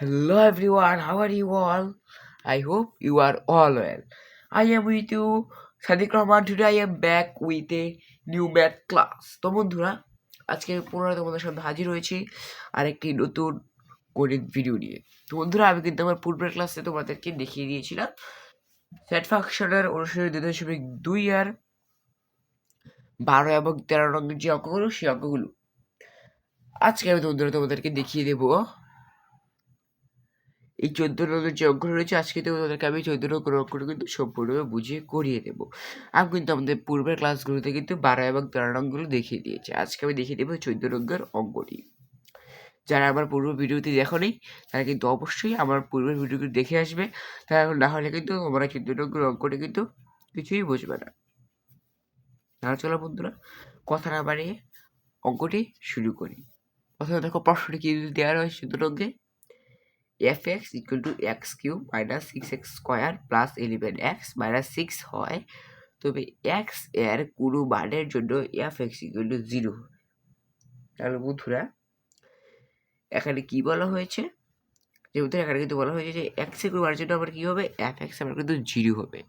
Hello everyone, how are you all? I hope you are all well. I am with you, Sadiq Rahman. Today I am back with a new math class. তো বন্ধুরা, আজকে পুনরায় তোমাদের সামনে হাজির হয়েছি আরেকটি নতুন গণিত ভিডিও নিয়ে। তো বন্ধুরা, আমি কিন্তু আমার পূর্বের ক্লাসে তোমাদেরকে দেখিয়ে দিয়েছিলাম সেট ফাংশনের অনুসারে 2.2 আর 12 এবং 13 রঙের যে অঙ্কগুলো সেই অঙ্কগুলো আজকে আমি তোমাদেরকে দেখিয়ে দেবো। এই 14 রঙের যে অঙ্কটা রয়েছে আজকে তো তোমাদেরকে আমি 14 রঙের অঙ্কটা কিন্তু সম্পূর্ণভাবে বুঝিয়ে করিয়ে দেবো। আমি কিন্তু আমাদের পূর্বের ক্লাসগুলোতে কিন্তু 12 এবং 13 রঙগুলো দেখিয়ে দিয়েছি। আজকে আমি দেখিয়ে দেবো 14 রঙের অঙ্কটি। যারা আমার পূর্ব ভিডিওটি দেখোনি তারা কিন্তু অবশ্যই আমার পূর্বের ভিডিওগুলো দেখে আসবে, তারা না হলে কিন্তু তোমরা 14 রঙের অঙ্কটি কিন্তু কিছুই বুঝবে না। তাহলে চলো বন্ধুরা, কথা না বাড়িয়ে অঙ্কটি শুরু করি। প্রথমে দেখো প্রশ্নটি কি দেওয়া রয়েছে 14 রঙে। fx equal to x cube minus 6x square plus 11x minus 6 হয়, তবে x এর কোনো মানের জন্য fx equal to 0। তাহলে বন্ধুরা এখানে কি বলা হয়েছে, যেহেতু এখানে কিন্তু বলা হয়েছে যে x এর কোনো মানের জন্য আমার কি হবে, fx আমার কিন্তু 0 হবে।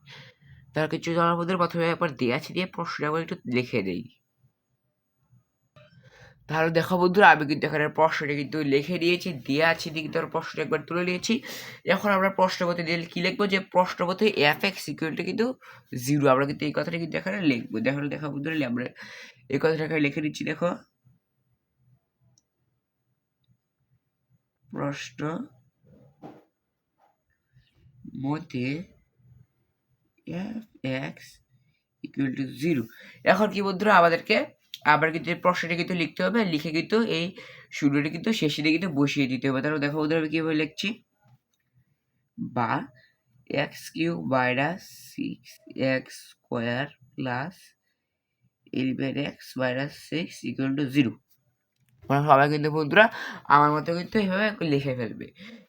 তার কিছু জানার মধ্যে প্রথমে একবার দেওয়া আছে দিয়ে প্রশ্নটা আমরা একটু লিখে দিই। তাহলে দেখো বন্ধুরা, আমি কিন্তু এখানে প্রশ্নটা কিন্তু লিখে দিয়েছি, দেওয়া আছে দিয়ে কিন্তু প্রশ্নটা একবার তুলে নিয়েছি। এখন আমরা প্রশ্নপত্রে দিয়ে কি লিখবো, যে প্রশ্নপত্রে fx ইকুয়ালটা কিন্তু 0, আমরা কিন্তু এই কথাটা কিন্তু এখানে লিখবো। দেখো বন্ধুরা, আমরা এই কথাটা এখানে লিখে দিচ্ছি। দেখো, প্রশ্ন মতে fx ইকুয়াল টু 0। এখন কি বন্ধুরা, আমাদেরকে আবার কিন্তু এই প্রশ্নটা কিন্তু লিখতে হবে, লিখে কিন্তু এই শূন্যটা কিন্তু শেষে দিয়ে কিন্তু বসিয়ে দিতে হবে। তাহলে দেখো বন্ধুরা, আমি কিভাবে লিখছি, বা x cube minus 6x square plus 11x minus 6 equal to 0। সবাই কিন্তু বন্ধুরা আমার মতো কিন্তু এইভাবে লিখে ফেলবে।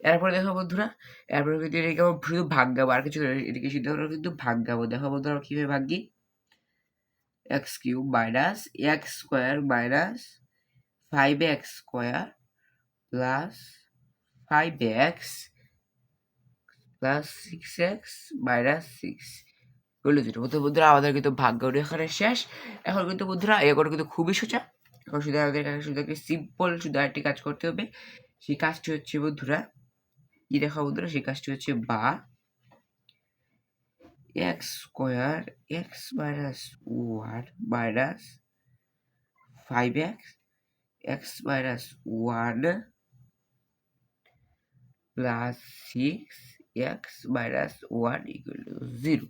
এরপরে দেখো বন্ধুরা, এরপরে কিন্তু এটাকে শুধু ভাগ গাবো, আর কিছু এটাকে শুধু আমরা কিন্তু ভাগ গাবো। দেখো বন্ধুরা, কীভাবে ভাগি, x cube minus x square minus 5x square plus 5x plus 6x minus 6 বলে দিল। তো বন্ধুরা, আমাদের কিন্তু ভাগ্য এখানে শেষ। এখন কিন্তু বন্ধুরা এগুলো কিন্তু খুবই সোজা। এখন শুধু আমাদের শুধু একটি সিম্পল শুধু আরেকটি কাজ করতে হবে। সেই কাজটি হচ্ছে বন্ধুরা, কি দেখো বন্ধুরা, সেই কাজটি হচ্ছে বা x square x minus 1 minus 5x x minus 1 plus 6x minus 1 equal to 0।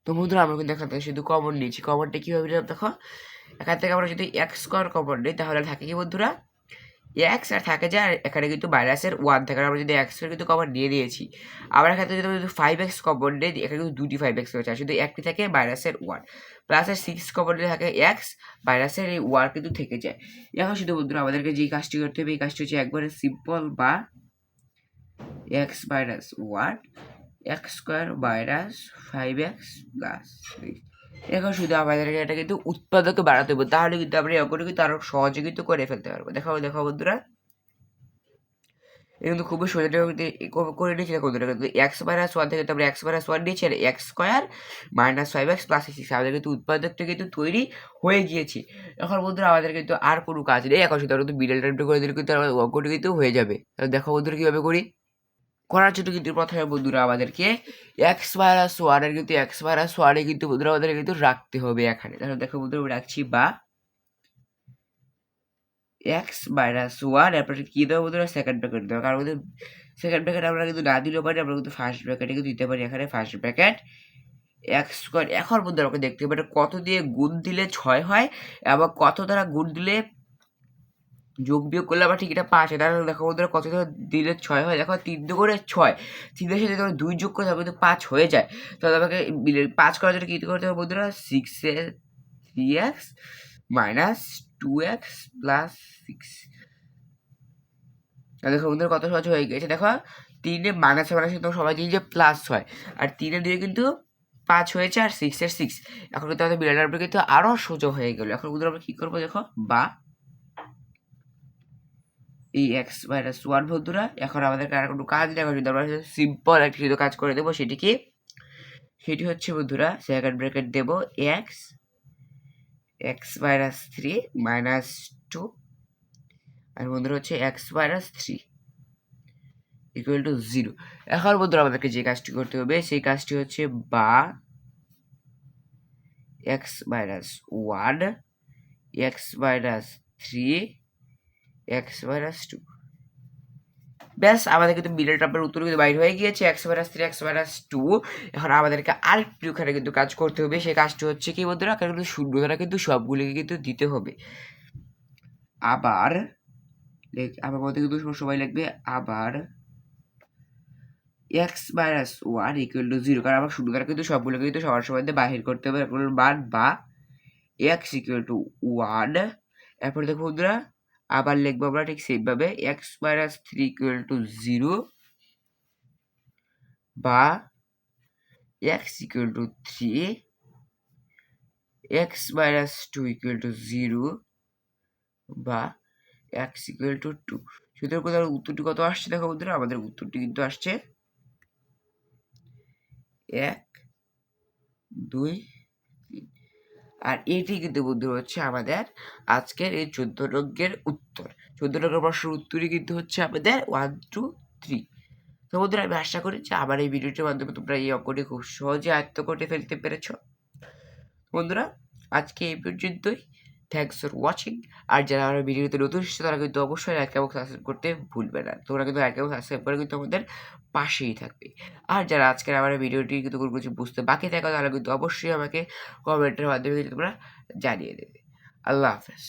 তো বন্ধুরা, আমরা কিন্তু এখান থেকে শুধু কমন নিয়েছি। কমনটা কীভাবে নিলাম দেখো, এখান থেকে আমরা যদি এক্স স্কোয়ার কমন নিই তাহলে থাকে কি বন্ধুরা, এক্স আর থাকে যে, আর এখানে কিন্তু মাইনাসের 1 থাকে। আমরা যদি এক্স কিন্তু কমন নিয়ে নিয়েছি। আবার এখান থেকে যদি 5x কমন নিই, এখানে কিন্তু দুটি 5x রয়েছে, আর শুধু একটি থাকে মাইনাসের 1 প্লাসের 6 কমন নিয়ে থাকে এক্স মাইনাসের এই 1 কিন্তু থেকে যায়। এখন শুধু বন্ধুরা আমাদেরকে যে কাজটি করতে হবে, এই কাজটি হচ্ছে একবারে সিম্পল, বা X minus 1 x square minus 5x plus 3। এখন শুধু আমাদেরকে এটা কিন্তু উৎপাদকে বাড়াতে হবে, তাহলে কিন্তু আমরা এই অঙ্কটা কিন্তু আরো সহজে কিন্তু করে ফেলতে পারবো। দেখো বন্ধুরা, এটা কিন্তু খুবই সোজা করে নিয়েছি। দেখো বন্ধুরা, কিন্তু এক্স মাইনাস 1 থেকে তো আমরা এক্স মাইনাস 1 নিয়েছি, আর x square minus 5x plus 6 আমাদের কিন্তু উৎপাদকটা কিন্তু তৈরি হয়ে গিয়েছি। এখন বন্ধুরা আমাদের কিন্তু আর কোনো কাজ নেই, এখন শুধু আমরা কিন্তু মিডল টাইমটা করে দিলে কিন্তু আমাদের অঙ্কটা কিন্তু হয়ে যাবে। তাহলে দেখো বন্ধুরা কীভাবে করি। করার জন্য কিন্তু প্রথমে বন্ধুরা আমাদেরকে এক্স মাইনাস 1 এর কিন্তু এক্স মাইনাস 1 এ কিন্তু বন্ধুরা আমাদের কিন্তু রাখতে হবে এখানে। তাহলে দেখো বন্ধুরা, আমি রাখছি বা এক্স মাইনাস 1, এরপরে কি দেবো বন্ধুরা, সেকেন্ড ব্র্যাকেট দেবো। কারণ কিন্তু সেকেন্ড ব্র্যাকেট আমরা কিন্তু না দিলেও পারি, আমরা কিন্তু ফার্স্ট ব্র্যাকেটে কিন্তু দিতে পারি। এখানে ফার্স্ট ব্র্যাকেট এক্স স্কোয়ার। এখন বন্ধুরা আমাকে দেখতে পারে কত দিয়ে গুণ দিলে 6 হয় এবং কত দ্বারা গুণ দিলে যোগ বিয়োগ করলে আবার ঠিক এটা 5 হয়। তাহলে দেখো বন্ধুরা, কত দিলে 6 হয়। দেখো 3 2 6, 3 সাথে যখন 2 যোগ করে তারপরে 5 হয়ে যায়। তাহলে আমাকে 5 করার জন্য কী করতে হবে বন্ধুরা, 3x মাইনাস 2x প্লাস 6। দেখো বন্ধুরা কত সহজ হয়ে গেছে। দেখো 3 মাইনাসে মাইনাসে তো সবাই জানি যে প্লাস হয়, আর 3 দিয়ে কিন্তু 5 হয়েছে, আর 6 এর 6। এখন কিন্তু আমাদের মিলানোর কিন্তু আরও সোজা হয়ে গেল। এখন বন্ধুরা আমরা কী করবো, দেখো বা এই এক্স মাইনাস ওয়ান বন্ধুরা। এখন আমাদেরকে আর কোনো কাজ দেখা যদি আমরা সিম্পল একটা শুধু কাজ করে দেবো, সেটি হচ্ছে বন্ধুরা সেকেন্ড ব্র্যাকেট দেবো x minus three minus two, আর বন্ধুরা হচ্ছে x minus three equal to zero. এখন বন্ধুরা আমাদেরকে যে কাজটি করতে হবে সেই কাজটি হচ্ছে বা X minus one X minus three x minus two. ব্যাস আমাদের কিন্তু মিডল টার্মের উত্তর কিন্তু বাইর হয়ে গিয়েছে X minus three x minus two. এখন আমাদেরকে আরেকটু ওখানে কিন্তু কাজ করতে হবে। সেই কাজটি হচ্ছে কি বন্ধুরা, কারণ কিন্তু শূন্য দ্বারা কিন্তু সবগুলিকে কিন্তু দিতে হবে। আবার মধ্যে কিন্তু সবাই লিখবে আবার x minus one equal to zero, কারণ আমার শূন্য দ্বারা কিন্তু সবগুলোকে কিন্তু সবার সময় বাহির করতে হবে এগুলোর মান, বা এক্স ইকুয়াল টু ওয়ান। এরপরে দেখো বন্ধুরা আবার লিখবো আমরা ঠিক সেমভাবে x minus three equal to zero, বা x equal to three x minus two equal to zero, বা এক্স ইকুয়াল টু টু। সুতরাং কোথাও উত্তরটি কত আসছে দেখো বন্ধুরা, আমাদের উত্তরটি কিন্তু আসছে 1 2 3। আর এটি কিন্তু বন্ধুরা হচ্ছে আমাদের আজকের এই 14 অঙ্কের উত্তর। 14 অঙ্কের প্রশ্নের উত্তরই কিন্তু হচ্ছে আমাদের 1 2 3। তো বন্ধুরা আমি আশা করি যে আমার এই ভিডিওটির মাধ্যমে তোমরা এই অঙ্কটি খুব সহজে আয়ত্ত করতে ফেলতে পেরেছ। বন্ধুরা আজকে এই পর্যন্তই। Thanks for watching. আর যারা আমার ভিডিওতে নতুন এসেছে তারা কিন্তু অবশ্যই লাইক এবং সাবস্ক্রাইব করতে ভুলবে না। তোমরা কিন্তু লাইক এবং সাবস্ক্রাইব করে কিন্তু আমাদের পাশেই থাকবে। আর যারা আজকের আমার ভিডিওটি কিন্তু কোনো কিছু বুঝতে বাকি থাকো তাহলে কিন্তু অবশ্যই আমাকে কমেন্টের মাধ্যমে তোমরা জানিয়ে দেবে। আল্লাহ হাফেজ।